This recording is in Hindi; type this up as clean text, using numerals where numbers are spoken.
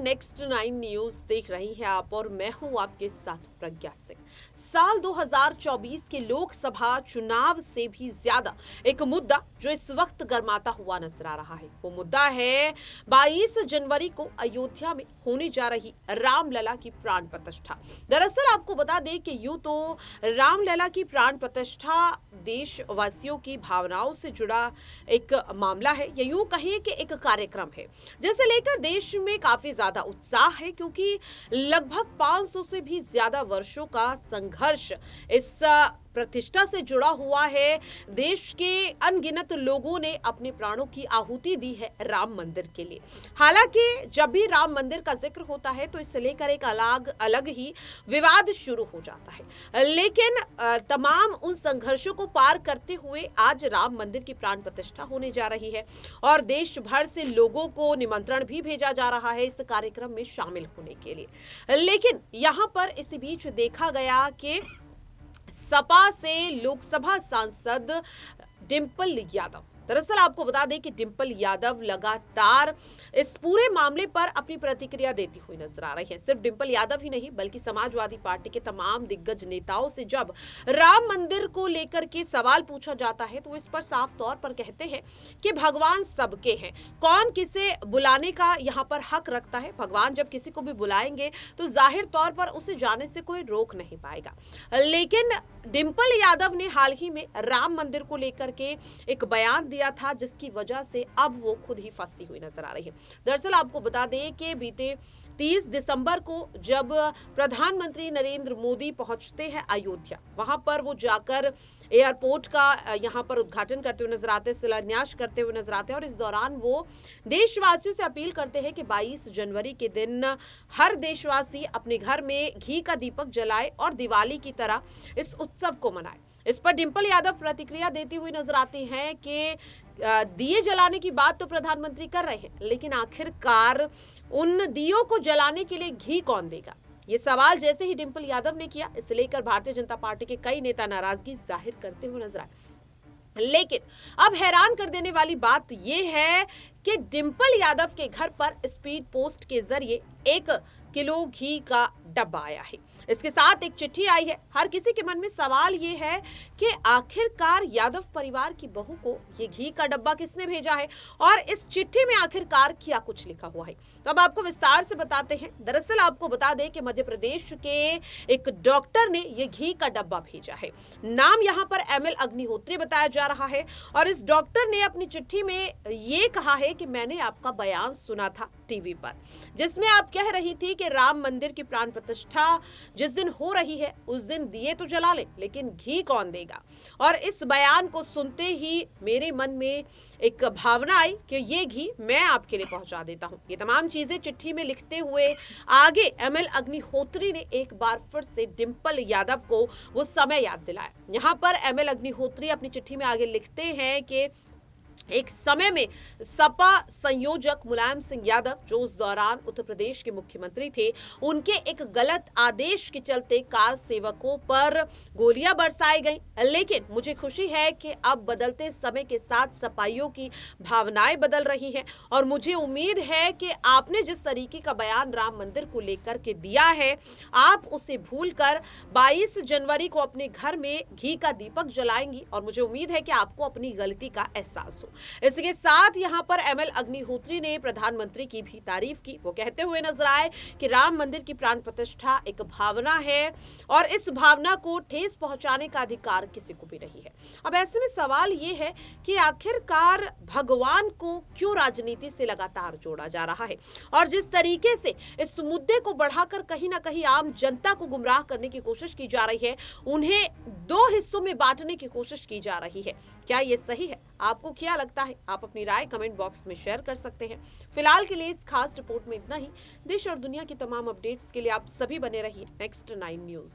नेक्स्ट 9 न्यूज देख रही हैं आप और मैं हूं आपके साथ प्रज्ञा सिंह। साल 2024 के लोकसभा चुनाव से भी ज्यादा एक मुद्दा जो इस वक्त गर्माता हुआ नजर आ रहा है, वो मुद्दा है 22 जनवरी को अयोध्या में होने जा रही रामलला की प्राण प्रतिष्ठा। दरअसल आपको बता दें कि यूं तो रामलला की प्राण प्रतिष्ठा देशवासियों की भावनाओं से जुड़ा एक मामला है, या यूं कहिए कि एक कार्यक्रम है जिसे लेकर देश में काफी ज्यादा उत्साह है, क्योंकि लगभग 500 से भी ज्यादा वर्षों का संघर्ष इस प्रतिष्ठा से जुड़ा हुआ है। देश के अनगिनत लोगों ने अपने प्राणों की आहुति दी है राम मंदिर के लिए। हालांकि जब भी राम मंदिर का जिक्र होता है तो इसे लेकर एक अलग ही विवाद शुरू हो जाता है, लेकिन तमाम उन संघर्षों को पार करते हुए आज राम मंदिर की प्राण प्रतिष्ठा होने जा रही है और देश भर से लोगों को निमंत्रण भी भेजा जा रहा है इस कार्यक्रम में शामिल होने के लिए। लेकिन यहाँ पर इसी बीच देखा गया कि सपा से लोकसभा सांसद डिंपल यादव, दरअसल आपको बता दें कि डिंपल यादव लगातार इस पूरे मामले पर अपनी प्रतिक्रिया देती हुई नजर आ रही है। सिर्फ डिंपल यादव ही नहीं बल्कि समाजवादी पार्टी के तमाम दिग्गज नेताओं से जब राम मंदिर को लेकर के सवाल पूछा जाता है तो इस पर साफ तौर पर कहते हैं कि भगवान सबके हैं, कौन किसे बुलाने का यहाँ पर हक रखता है। भगवान जब किसी को भी बुलाएंगे तो जाहिर तौर पर उसे जाने से कोई रोक नहीं पाएगा। लेकिन डिंपल यादव ने हाल ही में राम मंदिर को लेकर के एक बयान दिया था, जिसकी वजह से अब वो खुद ही फंसती हुई नजर आ रही है। दरअसल आपको बता दें कि बीते 30 दिसंबर को जब प्रधानमंत्री नरेंद्र मोदी पहुंचते हैं अयोध्या, वहां पर वो जाकर एयरपोर्ट का यहां पर उद्घाटन करते हुए नजर आते हैं, शिलान्यास करते हुए नजर आते हैं और इस दौरान वो देशवासियों से अपील करते हैं कि 22 जनवरी के दिन हर देशवासी अपने घर में घी का दीपक जलाए और दिवाली की तरह इस उत्सव को मनाए। इस पर डिंपल यादव प्रतिक्रिया देती हुई नजर आती हैं कि दिए जलाने की बात तो प्रधानमंत्री कर रहे हैं, लेकिन आखिरकार उन दियों को जलाने के लिए घी कौन देगा? ये सवाल जैसे ही डिंपल यादव ने किया, इसे लेकर भारतीय जनता पार्टी के कई नेता नाराजगी जाहिर करते हुए नजर आए। लेकिन अब हैरान कर देने वाली बात यह है कि डिंपल यादव के घर पर स्पीड पोस्ट के जरिए 1 किलो घी का डब्बा आया है। इसके साथ एक चिट्ठी आई है। हर किसी के मन में सवाल ये है कि आखिरकार यादव परिवार की बहू को ये घी का डब्बा किसने भेजा है और इस चिट्ठी में आखिरकार क्या कुछ लिखा हुआ है। तो अब आपको विस्तार से बताते हैं। दरअसल आपको बता दें कि मध्य प्रदेश के एक डॉक्टर ने ये घी का डब्बा भेजा है। नाम यहाँ पर ML अग्निहोत्री बताया जा रहा है और इस डॉक्टर ने अपनी चिट्ठी में ये कहा है कि मैंने आपका बयान सुना था टीवी पर, जिसमें आप कह रही थी कि राम मंदिर की प्राण प्रतिष्ठा जिस दिन हो रही है उस दिन दिए तो जला ले, लेकिन घी कौन देगा। और इस बयान को सुनते ही मेरे मन में एक भावना आई कि ये घी मैं आपके लिए पहुंचा देता हूं। ये तमाम चीजें चिट्ठी में लिखते हुए आगे ML अग्निहोत्री ने एक बार फिर से डिंपल यादव को वो समय याद दिलाया। यहाँ पर ML अग्निहोत्री अपनी चिट्ठी में आगे लिखते हैं कि एक समय में सपा संयोजक मुलायम सिंह यादव, जो उस दौरान उत्तर प्रदेश के मुख्यमंत्री थे, उनके एक गलत आदेश के चलते कार सेवकों पर गोलियां बरसाई गईं। लेकिन मुझे खुशी है कि अब बदलते समय के साथ सपाइयों की भावनाएं बदल रही हैं और मुझे उम्मीद है कि आपने जिस तरीके का बयान राम मंदिर को लेकर के दिया है, आप उसे भूलकर 22 जनवरी को अपने घर में घी का दीपक जलाएंगी और मुझे उम्मीद है कि आपको अपनी गलती का एहसास हो। इसके साथ यहां पर ML अग्निहोत्री ने प्रधानमंत्री की भी तारीफ की। वो कहते हुए नजर आए कि राम मंदिर की प्राण प्रतिष्ठा एक भावना है और इस भावना को ठेस पहुंचाने का अधिकार किसी को भी नहीं है। अब ऐसे में सवाल ये है कि आखिरकार भगवान को क्यों राजनीति से लगातार जोड़ा जा रहा है और जिस तरीके से इस मुद्दे को बढ़ाकर कहीं ना कहीं आम जनता को गुमराह करने की कोशिश की जा रही है, उन्हें 2 हिस्सों में बांटने की कोशिश की जा रही है, क्या ये सही है? आपको क्या लगता है? आप अपनी राय कमेंट बॉक्स में शेयर कर सकते हैं। फिलहाल के लिए इस खास रिपोर्ट में इतना ही। देश और दुनिया की तमाम अपडेट्स के लिए आप सभी बने रहिए नेक्स्ट 9 न्यूज।